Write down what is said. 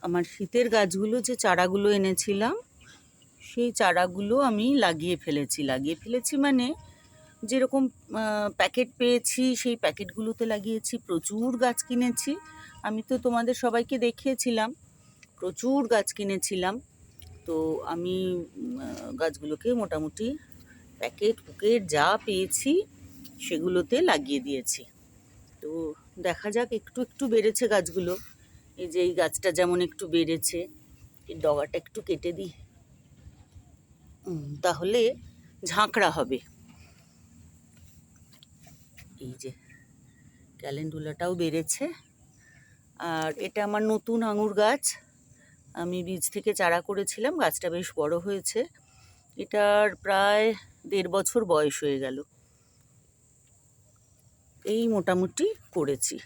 আমার শীতের গাছগুলো যে চারাগুলো এনেছিলাম সেই চারাগুলো আমি লাগিয়ে ফেলেছি মানে যেরকম প্যাকেট পেয়েছি সেই প্যাকেটগুলোতে লাগিয়েছি। প্রচুর গাছ কিনেছি, আমি তো তোমাদের সবাইকে দেখিয়েছিলাম প্রচুর গাছ কিনেছিলাম। তো আমি গাছগুলোকে মোটামুটি প্যাকেট পুকেট যা পেয়েছি সেগুলোতে লাগিয়ে দিয়েছি। তো দেখা যাক, একটু একটু বেড়েছে গাছগুলো। এই যে এই গাছটা যেমন একটু বেড়েছে, এই ডগাটা একটু কেটে দিই, তাহলে ঝাঁকড়া হবে। এই যে ক্যালেন্ডুলাটাও বেড়েছে। আর এটা আমার নতুন আঙুর গাছ, আমি বীজ থেকে চারা করেছিলাম, গাছটা বেশ বড় হয়েছে। এটার প্রায় 1.5 বছর বয়স হয়ে গেল। এই মোটামুটি করেছি।